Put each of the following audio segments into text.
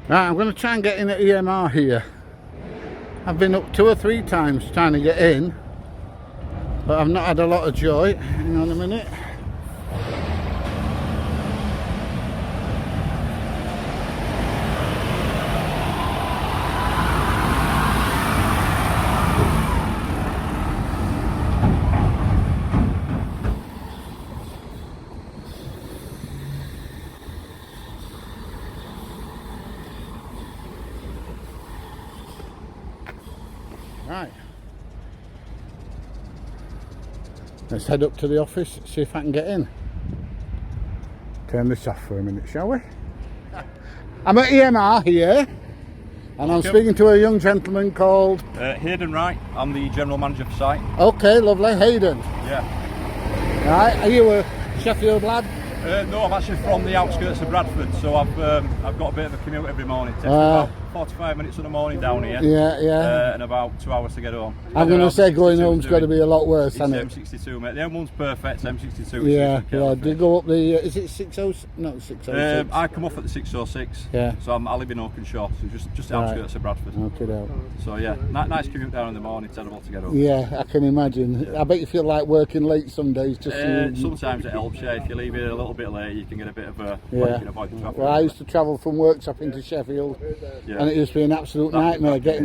Right, I'm going to try and get in at EMR here. I've been up 2 or 3 times trying to get in, but I've not had a lot of joy. Hang on a minute. Right, let's head up to the office, see if I can get in. Turn this off for a minute, shall we? I'm at EMR here, and I'm speaking to a young gentleman called... Hayden Wright. I'm the general manager for site. Okay, lovely. Hayden. Yeah. Right, are you a Sheffield lad? No, I'm actually from the outskirts of Bradford, so I've got a bit of a commute every morning. It takes me about 45 minutes in the morning down here. Yeah. And about 2 hours to get home. I'm going to say going home's got to be a lot worse, hasn't it? M62, mate. The M1's perfect. M62. Yeah. Do you go up the? Is it 60? No, 606. I come off at the 606. Yeah. So I live in Oakenshaw, so just the outskirts of Bradford. Okay. So yeah, nice commute down in the morning. Terrible to get home. Yeah, I can imagine. I bet you feel like working late some days. Just sometimes it helps. Yeah, if you leave it a little bit late, you can get a bit of a you can avoid the traffic. Well, I used to travel from workshop into Sheffield, and it used to be an absolute nightmare getting.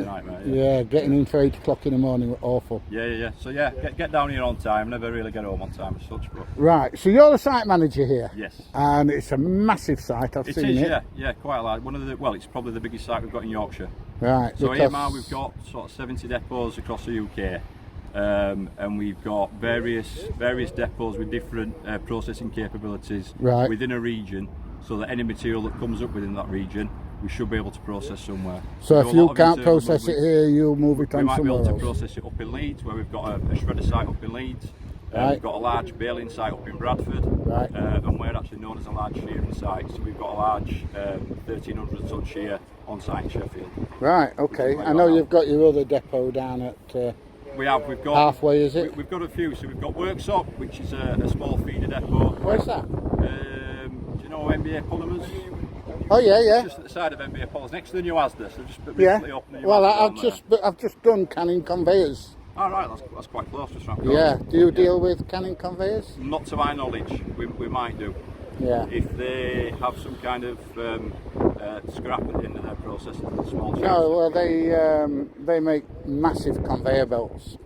Getting in for 8 o'clock in the morning was awful. Yeah. So yeah, get down here on time. Never really get home on time as such. But... Right. So you're the site manager here. Yes. And it's a massive site. I've seen it. Yeah, quite large. It's probably the biggest site we've got in Yorkshire. Right. So EMR, we've got sort of 70 depots across the UK. And we've got various depots with different processing capabilities within a region, so that any material that comes up within that region we should be able to process somewhere. So if you can't process it here, you'll move it on somewhere else? We might be able to process it up in Leeds, where we've got a shredder site up in Leeds. We've got a large baling site up in Bradford, and we're actually known as a large shearing site, so we've got a large 1,300 ton shear on site in Sheffield. Right, okay. I know you've got your other depot down at... we've got halfway, is it? We've got a few. So we've got Worksop, which is a small feeder depot. Where's that? Do you know MBA Polymers? Oh yeah. Just at the side of MBA Polymers, next to the new Asda. So just recently opened the new Asda. I've just done canning conveyors. All right, that's quite close. Just around. Yeah. Do you deal with canning conveyors? Not to my knowledge. We might do. Yeah. If they have some kind of scrap at the end of their process, small. No, well they make massive conveyor belts,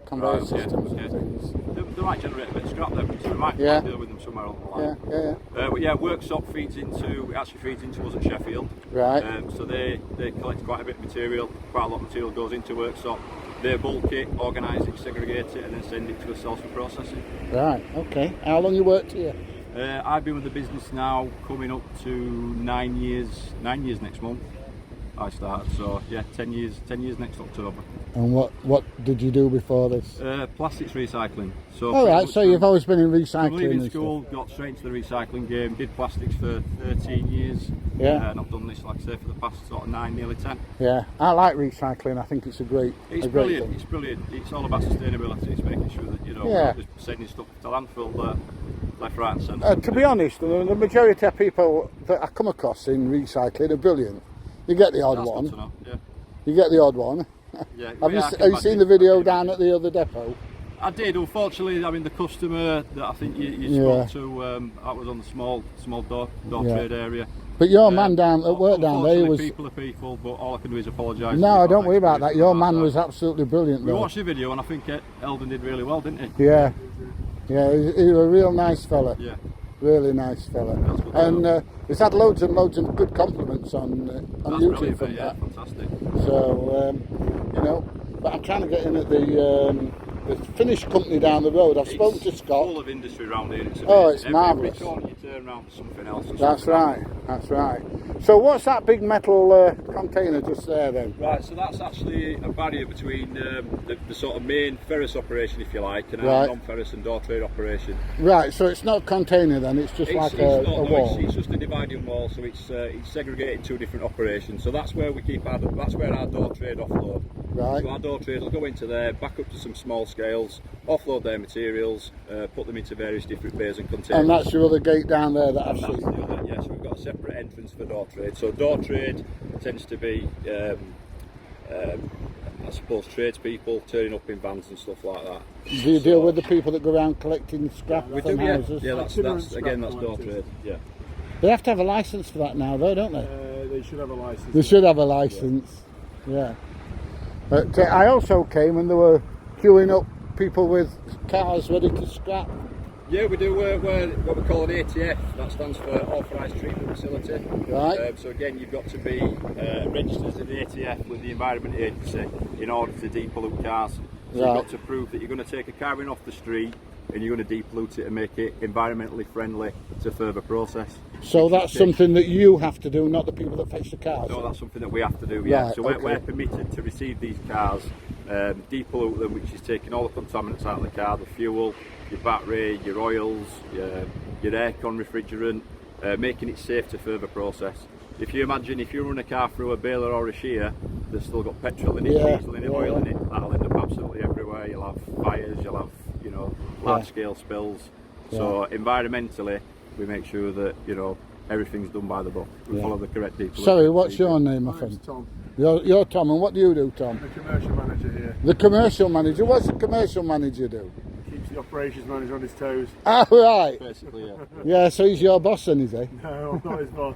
systems and things. They might generate a bit of scrap there, so we might deal with them somewhere along the line. But yeah, Worksop feeds into us at Sheffield. Right. So they collect quite a bit of material. Quite a lot of material goes into Worksop. They bulk it, organise it, segregate it, and then send it to ourselves for processing. Right. Okay. How long you worked here? I've been with the business now coming up to 9 years. 9 years next month. I started, so yeah, 10 years next October. And what did you do before this? Plastics recycling. So all right, so you've always been in recycling. Leaving school, got straight into the recycling game. Did plastics for 13 years. Yeah. And I've done this, like I say, for the past sort of 9, nearly 10. Yeah, I like recycling. I think it's a great. It's brilliant. Thing. It's brilliant. It's all about sustainability. It's making sure that we're not just sending stuff to landfill left, right, and centre. To be honest, the majority of people that I come across in recycling are brilliant. You get the odd one. Good to know. Yeah. You get the odd one. Yeah. Have you seen the video down at the other depot? I did. Unfortunately, I mean the customer that I think you spoke to, that was on the small door trade area. But your man down at work down there was. People are people, but all I can do is apologise. No, don't worry about that. Your man was absolutely brilliant. We watched the video, and I think Eldon did really well, didn't he? Yeah. Yeah, he was a real nice fella. Yeah. Really nice fella. And he's had loads and loads of good compliments on YouTube from that. Fantastic. So, but I'm trying to get in at the Finnish company down the road. I've spoken to Scott. Full of industry around here. It's marvellous. Every corner you turn around to something else. That's right. So what's that big metal container just there then? Right, so that's actually a barrier between the sort of main ferrous operation, if you like, and our non-ferrous and door trade operation. Right, so it's not a container then, it's just a wall? It's just a dividing wall, so it's segregated 2 different operations. So that's where we keep our door trade offload. Right. So our door trade will go into there, back up to some small scales, offload their materials, put them into various different bays and containers. And that's your other gate down there that I've seen? So we've got a separate entrance for door trade. So door trade tends to be, I suppose, tradespeople turning up in vans and stuff like that. Do you deal with the people that go around collecting scrap from houses? Yeah, that's door trade. Yeah. They have to have a licence for that now, though, don't they? They should have a licence. They should have a licence. Yeah. But I also came and there were queuing up people with cars ready to scrap. Yeah, we do. We're what we call an ATF. That stands for Authorised Treatment Facility. Right. So again, you've got to be registered as an ATF with the Environment Agency in order to depollute cars. So you've got to prove that you're going to take a car in off the street and you're going to depollute it and make it environmentally friendly to further process. So that's something that you have to do, not the people that fetch the cars? No, that's something that we have to do, yeah. Right, so we're permitted to receive these cars, depollute them, which is taking all the contaminants out of the car, the fuel, your battery, your oils, your aircon refrigerant, making it safe to further process. If you imagine if you run a car through a baler or a shear that's still got petrol in it, diesel in it, oil in it, that'll end up absolutely everywhere. You'll have fires, you'll have, you know, large scale spills. So environmentally, we make sure that, you know, everything's done by the book. We follow the correct depot. Sorry, what's your name, my friend? Tom. You're Tom, and what do you do, Tom? The commercial manager here. The commercial manager? What's the commercial manager do? Keeps the operations manager on his toes. Ah, right. Basically, yeah. Yeah, so he's your boss then, is he? No, I'm not his boss.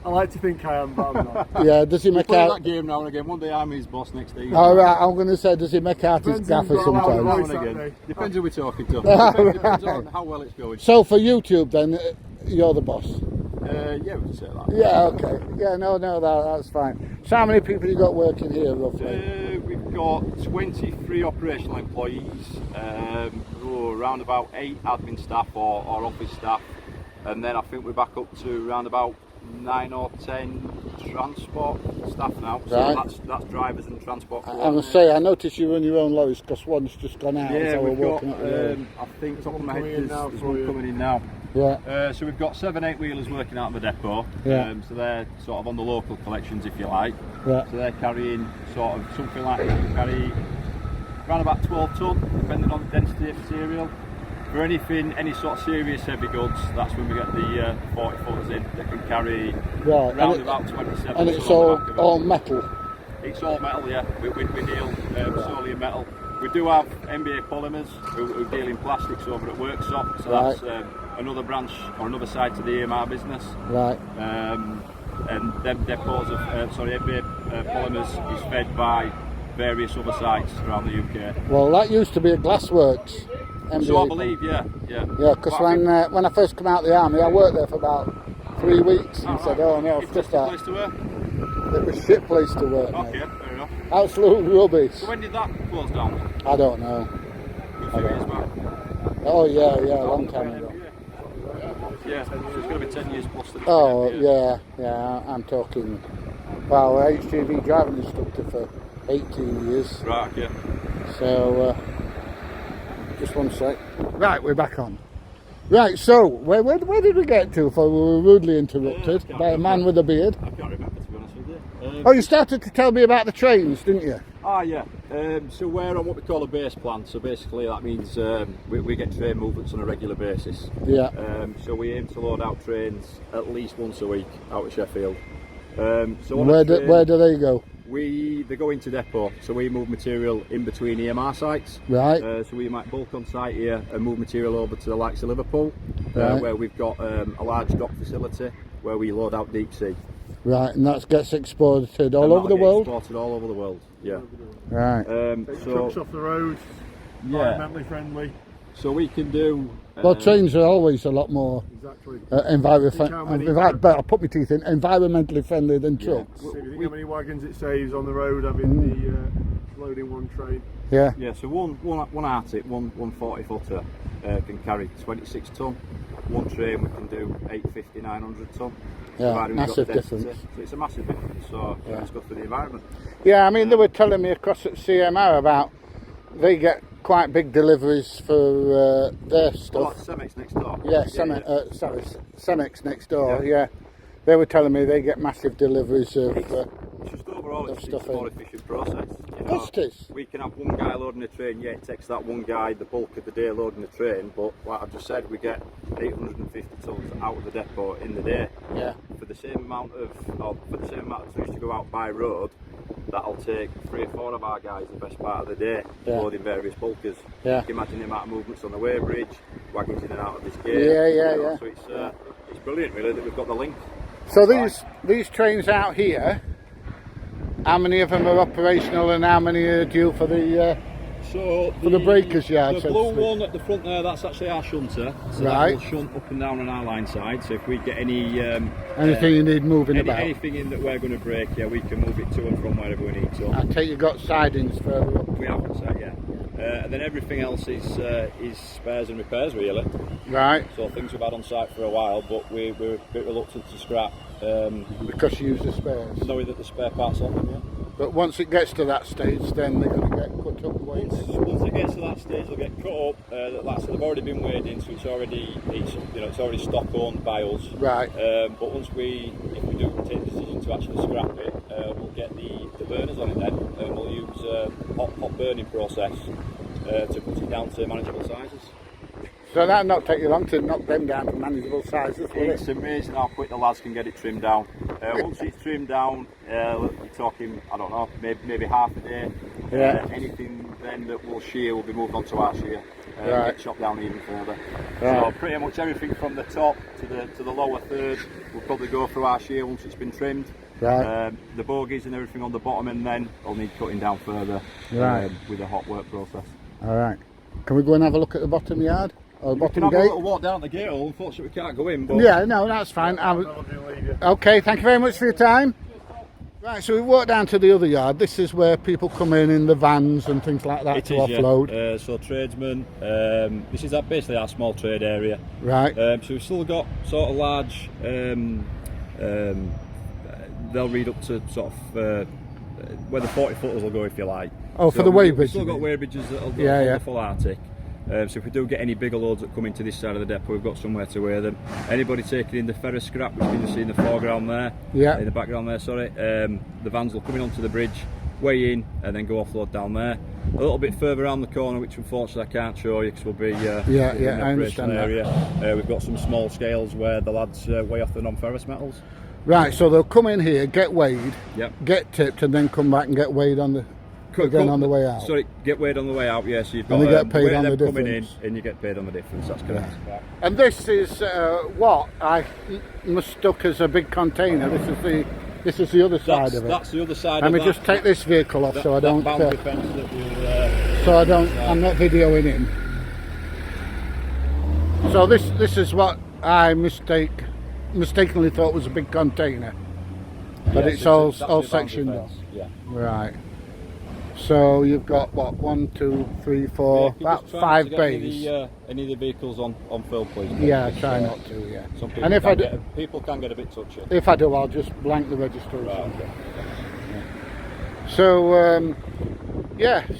I like to think I am, but I'm not. Yeah, does he make Play out... that game now and again. One day I'm his boss, next day. All right, I'm going to say, does he make out his Depends gaffer who's got a louder sometimes? voice Now and that again. day. Depends who we're talking to. Depends on how well it's going. So for YouTube then, you're the boss? Yeah, we can say that. Yeah, okay. Yeah, no, that's fine. So how many people you got working here, roughly? We've got 23 operational employees, around about 8 admin staff or office staff, and then I think we're back up to around about 9 or 10 transport staff now. So that's drivers and transport. I must say, I noticed you run your own lorries because one's just gone out. Yeah, so we've we're got, walking up the road. I think top of my head coming in now there's for one you. coming in now. Yeah. So we've got 7 8-wheelers working out of the depot. Yeah. So they're sort of on the local collections, if you like. Yeah. So they're carrying sort of something like they can carry around about 12 tonne, depending on the density of material. For anything, any sort of serious heavy goods, that's when we get the 40 footers in. They can carry around about 27. And it's all metal. It's all metal, yeah. We deal solely in metal. We do have MBA polymers who deal in plastics over at Workshop, so that's another branch or another side to the EMR business. Right. And them depots of MBA polymers is fed by various other sites around the UK. Well, that used to be a glassworks. MBA. So I believe, yeah. Yeah, because when I first came out of the army, I worked there for about 3 weeks and said, oh no, it's just a that. place to work? It was a shit place to work, mate. Okay, fair enough. Absolute rubbish. So when did that close down? I don't know. A few years back. Oh yeah, a long time ago. Yeah, so it's going to be 10 years plus. Oh yeah, I'm talking. Well, HGV driving instructor for 18 years. Right, yeah. So, just one sec. Right, we're back on. Right, so where did we get to before we were rudely interrupted by a man with a beard? I can't remember, to be honest with you. Oh, you started to tell me about the trains, didn't you? Ah, yeah. So we're on what we call a base plan. So basically that means we get train movements on a regular basis. Yeah. So we aim to load out trains at least once a week out of Sheffield. So where do they go? They go into depot, so we move material in between EMR sites. Right. So we might bulk on site here and move material over to the likes of Liverpool, where we've got a large dock facility where we load out deep sea. Right, and that gets exported all over the world? Exported all over the world, yeah. Right. Take trucks off the road, environmentally friendly. So we can do... well, trains are always a lot more I'll put my teeth in, environmentally friendly than trucks. So if you think how many wagons it saves on the road having the loading one train. Yeah. Yeah, so one Arctic, one 40-footer can carry 26 tonne. One train we can do 850, 900 tonne. Yeah, massive difference. So it's a massive difference, so it's good for the environment. Yeah, I mean, they were telling me across at CMR about they get quite big deliveries for their stuff. Well, that's Cemex next door. Yeah, Cemex next door, yeah. They were telling me they get massive deliveries of it's just overall it's a more efficient process. We can have one guy loading a train, it takes that one guy the bulk of the day loading the train, but like I just said, we get 850 tonnes out of the depot in the day. Yeah. for the same amount of tools to go out by road, that'll take 3 or 4 of our guys the best part of the day loading various bulkers. Yeah. You can imagine the amount of movements on the weighbridge, wagons in and out of this gate. So it's brilliant really that we've got the link. So these trains out here, how many of them are operational and how many are due for the breakers yard? The blue one at the front there, that's actually our shunter. So that will shunt up and down on our line side. So if we get any anything you need moving about, anything in that we're going to break, we can move it to and from wherever we need to. I take you got sidings further up. We have got side, and then everything else is spares and repairs really. Right. So things we've had on site for a while, but we're a bit reluctant to scrap. Because you use the spares. Knowing that the spare parts on them, But once it gets to that stage, then they're going to get cut up. Once it gets to that stage, they'll get cut up. They've already been weighed in, so it's already stock owned by us. Right. But if we do take the decision to actually scrap it, we'll get the burners on it then, and we'll use hot burning process to put it down to manageable sizes. So that'll not take you long to knock them down to manageable sizes, will it? It's amazing how quick the lads can get it trimmed down. Once it's trimmed down, we're talking, I don't know, maybe half a day. Anything then that will shear will be moved onto our shear. Get chopped down even further. So pretty much everything from the top to the lower third will probably go through our shear once it's been trimmed. The bogies and everything on the bottom end then will need cutting down further with a hot work process. Alright. Can we go and have a look at the bottom yard? Or bottom gate? Have a little walk down the gate hole, unfortunately we can't go in. But yeah, no, that's fine. Okay, thank you very much for your time. Right, so we walk down to the other yard. This is where people come in the vans and things like that to offload. So tradesmen, this is basically our small trade area. Right. So we've still got sort of large, they'll read up to sort of where the 40 footers will go if you like. Oh, so for the weighbridge? We've still got weighbridges that'll go the full Arctic. So if we do get any bigger loads that come into this side of the depot, we've got somewhere to weigh them. Anybody taking in the ferrous scrap, which you can see in the foreground there, in the background there, sorry, the vans will come in onto the bridge, weigh in, and then go offload down there. A little bit further around the corner, which unfortunately I can't show you because we'll be in the I understand area. We've got some small scales where the lads weigh off the non-ferrous metals. Right, so they'll come in here, get weighed, get tipped, and then come back and get weighed on the on the way out. Sorry, get weighed on the way out. Yes, you've got. And they get paid on the difference. Coming in, and you get paid on the difference. That's correct. Yeah. And this is what I mistook as a big container. This is the other side of it. That's the other side. Let me just take this vehicle off so I don't. I'm not videoing him. So this is what I mistakenly thought was a big container, but it's all sectioned off. Yeah. Right. So you've got what, 1, 2, 3, 4, about 5 bays. Any of the vehicles on fill, please. Yeah, try not to. Yeah. Some people and if people can get a bit touchy. If I do, I'll just blank the registration. Right, okay. Yeah. So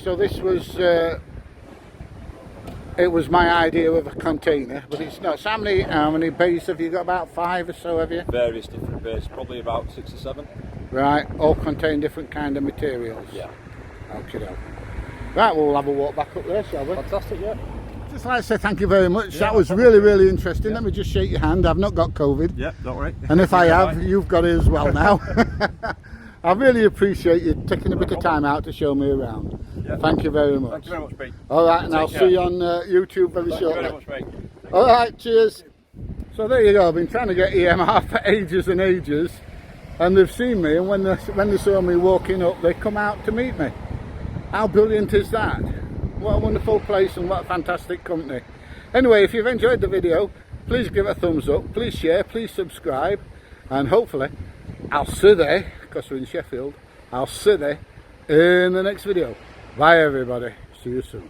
so this was it was my idea of a container, but it's not. So how many bays have you got? About 5 or so, have you? Various different bays, probably about 6 or 7. Right, all contain different kind of materials. Yeah. Okay, then. Right, we'll have a walk back up there, shall we? Fantastic, yeah. Just like to say thank you very much. That was really interesting. Let me just shake your hand. I've not got COVID. Yeah, don't worry. And if I have, you've got it as well now. I really appreciate you taking a bit of time out to show me around. Yeah. Thank you very much. Thank you very much, Pete. All right, and I'll see you on YouTube very shortly. Thank you very much, mate. All right, cheers. So there you go. I've been trying to get EMR for ages and ages, and they've seen me, and when they saw me walking up, they come out to meet me. How brilliant is that? What a wonderful place and what a fantastic company. Anyway, if you've enjoyed the video, please give it a thumbs up, please share, please subscribe, and hopefully I'll see you, because we're in Sheffield, I'll see you in the next video. Bye everybody, see you soon.